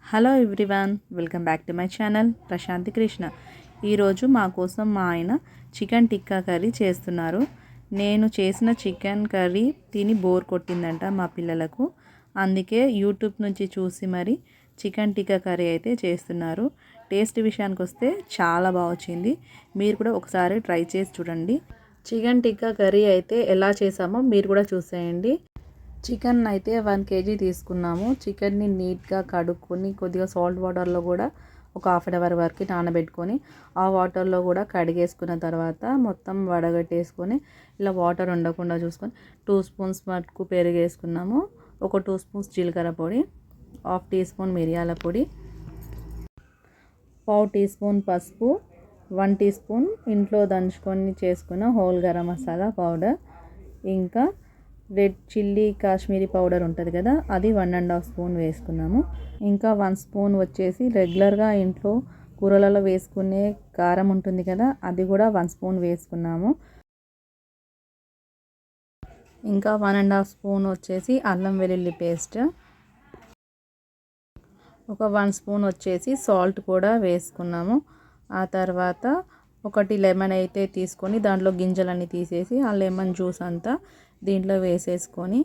Hello everyone, welcome back to my channel Prashanti Krishna. ఈరోజు మా కోసం మా ఆయన చికెన్ టిక్కా కర్రీ చేస్తున్నారు. నేను చేసిన చికెన్ కర్రీ తిని బోర్ కొట్టిందంట మా పిల్లలకు. అందుకే యూట్యూబ్ నుంచి చూసి మరి చికెన్ టిక్కా కర్రీ అయితే చేస్తున్నారు. టేస్ట్ విషయానికి వస్తే చాలా బాగా వచ్చింది. మీరు కూడా ఒకసారి ట్రై చేసి చూడండి. చికెన్ టిక్కా కర్రీ అయితే ఎలా చేసామో మీరు కూడా చూసేయండి. చికెన్ అయితే 1 kg తీసుకున్నాము. చికెన్ని నీట్గా కడుక్కొని కొద్దిగా సాల్ట్ వాటర్లో కూడా ఒక హాఫ్ అన్ అవర్ వరకు నానబెట్టుకొని ఆ వాటర్లో కూడా కడిగేసుకున్న తర్వాత మొత్తం వడగట్టేసుకొని ఇలా వాటర్ ఉండకుండా చూసుకొని 2 స్పూన్స్ మటుకు పెరుగు వేసుకున్నాము. ఒక 2 స్పూన్స్ జీలకర్ర పొడి, 1/2 టీ స్పూన్ మిరియాల పొడి, 1/2 టీ స్పూన్ పసుపు, 1 టీ స్పూన్ ఇంట్లో దంచుకొని చేసుకున్న హోల్ గరం మసాలా పౌడర్, ఇంకా రెడ్ చిల్లీ కాశ్మీరీ పౌడర్ ఉంటుంది కదా, అది 1.5 స్పూన్ వేసుకున్నాము. ఇంకా 1 స్పూన్ వచ్చేసి రెగ్యులర్గా ఇంట్లో కూరలలో వేసుకునే కారం ఉంటుంది కదా, అది కూడా 1 స్పూన్ వేసుకున్నాము. ఇంకా 1.5 స్పూన్ వచ్చేసి అల్లం వెల్లుల్లి పేస్ట్, ఒక 1 స్పూన్ వచ్చేసి సాల్ట్ కూడా వేసుకున్నాము. ఆ తర్వాత ఒకటి లెమన్ అయితే తీసుకొని దాంట్లో గింజలన్నీ తీసేసి ఆ లెమన్ జ్యూస్ అంతా దీంట్లో వేసేసుకొని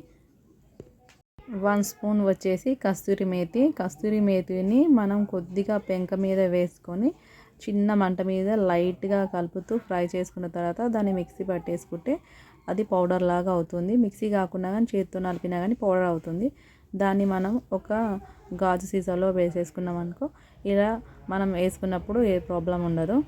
1 స్పూన్ వచ్చేసి కస్తూరి మేతిని మనం కొద్దిగా పెంక మీద వేసుకొని చిన్న మంట మీద లైట్గా కలుపుతూ ఫ్రై చేసుకున్న తర్వాత దాన్ని మిక్సీ పట్టేసుకుంటే అది పౌడర్ లాగా అవుతుంది. మిక్సీ కాకుండా కానీ చేతితో నలిపినా కానీ పౌడర్ అవుతుంది. దాన్ని మనం ఒక గాజు సీసాలో వేసేసుకున్నాం అనుకో, ఇలా మనం వేసుకున్నప్పుడు ఏ ప్రాబ్లం ఉండదు.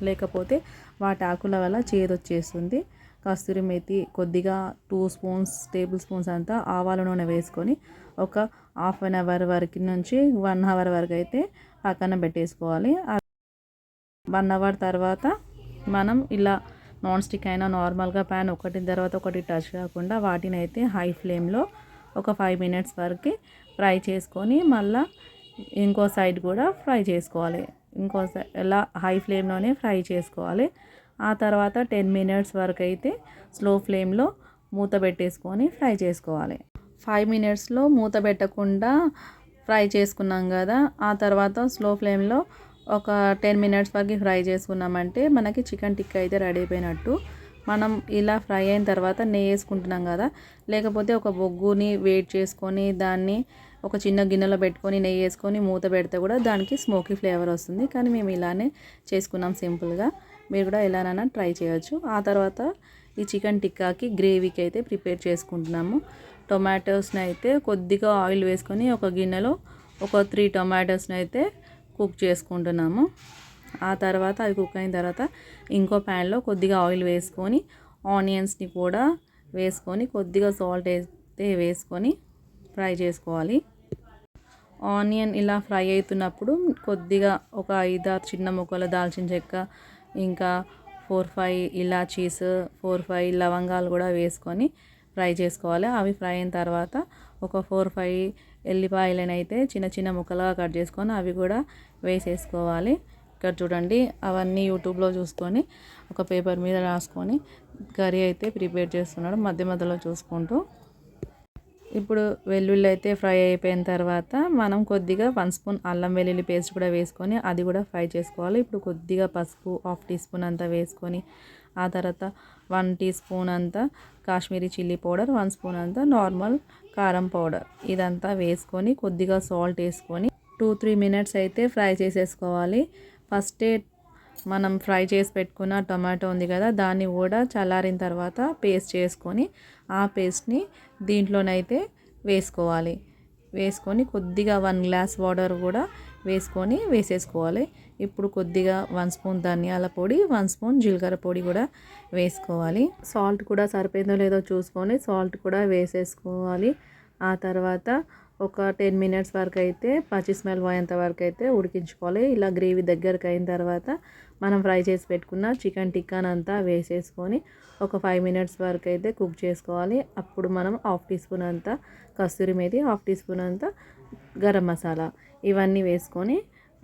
లేకపోతే వాటి ఆకుల వల్ల చేదు వచ్చేస్తుంది. కస్తూరి మేతి కొద్దిగా 2 టేబుల్ స్పూన్స్ అంతా ఆవాల నూనె వేసుకొని ఒక హాఫ్ అన్ అవర్ వరకు నుంచి 1 అవర్ వరకు అయితే పక్కన పెట్టేసుకోవాలి. 1 అవర్ తర్వాత మనం ఇలా నాన్ స్టిక్ అయినా నార్మల్గా ప్యాన్ ఒకటి తర్వాత ఒకటి టచ్ కాకుండా వాటిని అయితే హై ఫ్లేమ్లో ఒక 5 మినిట్స్ వరకు ఫ్రై చేసుకొని మళ్ళీ ఇంకో సైడ్ కూడా ఫ్రై చేసుకోవాలి. ఇంకో సైడ్ ఇలా హై ఫ్లేమ్లోనే ఫ్రై చేసుకోవాలి. ఆ తర్వాత 10 మినిట్స్ వరకు అయితే స్లో ఫ్లేమ్లో మూత పెట్టేసుకొని ఫ్రై చేసుకోవాలి. 5 మినిట్స్లో మూత పెట్టకుండా ఫ్రై చేసుకున్నాం కదా, ఆ తర్వాత స్లో ఫ్లేమ్లో ఒక 10 మినిట్స్ వరకు ఫ్రై చేసుకున్నామంటే మనకి చికెన్ టిక్కా అయితే రెడీ అయిపోయినట్టు. మనం ఇలా ఫ్రై అయిన తర్వాత నెయ్యి వేసుకుంటున్నాం కదా, లేకపోతే ఒక బొగ్గుని వేడి చేసుకొని దాన్ని ఒక చిన్న గిన్నెలో పెట్టుకొని నెయ్యి వేసుకొని మూత పెడితే కూడా దానికి స్మోకీ ఫ్లేవర్ వస్తుంది. కానీ మేము ఇలానే చేసుకున్నాం సింపుల్గా. మీరు కూడా ఎలానైనా ట్రై చేయొచ్చు. ఆ తర్వాత ఈ చికెన్ టిక్కాకి గ్రేవీకి అయితే ప్రిపేర్ చేసుకుంటున్నాము. టొమాటోస్ని అయితే కొద్దిగా ఆయిల్ వేసుకొని ఒక గిన్నెలో ఒక 3 టొమాటోస్ని అయితే కుక్ చేసుకుంటున్నాము. ఆ తర్వాత అది కుక్ అయిన తర్వాత ఇంకో ప్యాన్లో కొద్దిగా ఆయిల్ వేసుకొని ఆనియన్స్ని కూడా వేసుకొని కొద్దిగా సాల్ట్ అయితే వేసుకొని ఫ్రై చేసుకోవాలి. ఆనియన్ ఇలా ఫ్రై అవుతున్నప్పుడు కొద్దిగా ఒక 5-6 చిన్న ముక్కల దాల్చిన చెక్క, ఇంకా 4-5 ఇలాచీస్, 4-5 లవంగాలు కూడా వేసుకొని ఫ్రై చేసుకోవాలి. అవి ఫ్రై అయిన తర్వాత ఒక 4-5 ఎల్లిపాయలను అయితే చిన్న చిన్న ముక్కలుగా కట్ చేసుకొని అవి కూడా వేసేసుకోవాలి. ఇక్కడ చూడండి, అవన్నీ యూట్యూబ్లో చూసుకొని ఒక పేపర్ మీద రాసుకొని కర్రీ అయితే ప్రిపేర్ చేస్తున్నాడు మధ్య మధ్యలో చూసుకుంటూ. ఇప్పుడు వెల్లుల్లి అయితే ఫ్రై అయిపోయిన తర్వాత మనం కొద్దిగా 1 స్పూన్ అల్లం వెల్లుల్లి పేస్ట్ కూడా వేసుకొని అది కూడా ఫ్రై చేసుకోవాలి. ఇప్పుడు కొద్దిగా పసుపు 1/2 టీ స్పూన్ అంతా వేసుకొని ఆ తర్వాత 1 టీ స్పూన్ అంతా కాశ్మీరీ చిల్లీ పౌడర్, 1 స్పూన్ అంతా నార్మల్ కారం పౌడర్ ఇదంతా వేసుకొని కొద్దిగా సాల్ట్ వేసుకొని 2-3 మినిట్స్ అయితే ఫ్రై చేసేసుకోవాలి. ఫస్టే మనం ఫ్రై చేసి పెట్టుకున్న టొమాటో ఉంది కదా, దాన్ని కూడా చల్లారిన తర్వాత పేస్ట్ చేసుకొని ఆ పేస్ట్ని దీంట్లోనైతే వేసుకోవాలి. వేసుకొని కొద్దిగా 1 గ్లాస్ వాటర్ కూడా వేసేసుకోవాలి. ఇప్పుడు కొద్దిగా 1 స్పూన్ ధనియాల పొడి, 1 స్పూన్ జీలకర్ర పొడి కూడా వేసుకోవాలి. సాల్ట్ కూడా సరిపోయిందో లేదో చూసుకొని సాల్ట్ కూడా వేసేసుకోవాలి. ఆ తర్వాత ఒక 10 మినిట్స్ వరకు అయితే పచ్చి స్మెల్ పోయేంత వరకు అయితే ఉడికించుకోవాలి. ఇలా గ్రేవీ దగ్గరకు అయిన తర్వాత మనం ఫ్రై చేసి పెట్టుకున్న చికెన్ టిక్కాని అంతా వేసేసుకొని ఒక 5 మినిట్స్ వరకు అయితే కుక్ చేసుకోవాలి. అప్పుడు మనం 1/2 టీ స్పూన్ అంతా కస్తూరి మేతి, 1/2 టీ స్పూన్ అంతా గరం మసాలా ఇవన్నీ వేసుకొని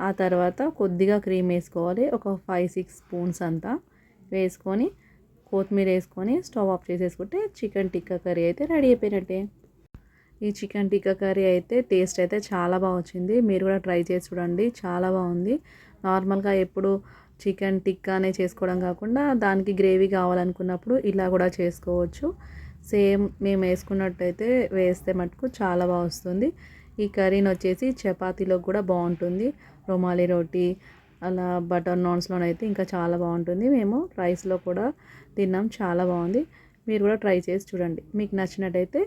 ఆ తర్వాత కొద్దిగా క్రీమ్ వేసుకోవాలి. ఒక 5-6 స్పూన్స్ అంతా వేసుకొని కొత్తిమీర వేసుకొని స్టవ్ ఆఫ్ చేసేసుకుంటే చికెన్ టిక్కా కర్రీ అయితే రెడీ అయిపోయినట్టే. ఈ చికెన్ టిక్కా కర్రీ అయితే టేస్ట్ అయితే చాలా బాగా వచ్చింది. మీరు కూడా ట్రై చేసి చూడండి, చాలా బాగుంది. నార్మల్గా ఎప్పుడు చికెన్ టిక్కానే చేసుకోవడం కాకుండా దానికి గ్రేవీ కావాలనుకున్నప్పుడు ఇలా కూడా చేసుకోవచ్చు. సేమ్ మేము వేసుకున్నట్టయితే వేస్తే మటుకు చాలా బాగా వస్తుంది. ఈ కర్రీని వచ్చేసి చపాతీలో కూడా బాగుంటుంది, రుమాలి రోటీ అలా బటర్ నాన్స్లోనైతే ఇంకా చాలా బాగుంటుంది. మేము రైస్లో కూడా తిన్నాం, చాలా బాగుంది. మీరు కూడా ట్రై చేసి చూడండి. మీకు నచ్చినట్టయితే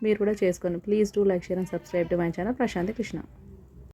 మీరు కూడా చేసుకోండి. Please do like, share and subscribe to my channel Prashanti Krishna.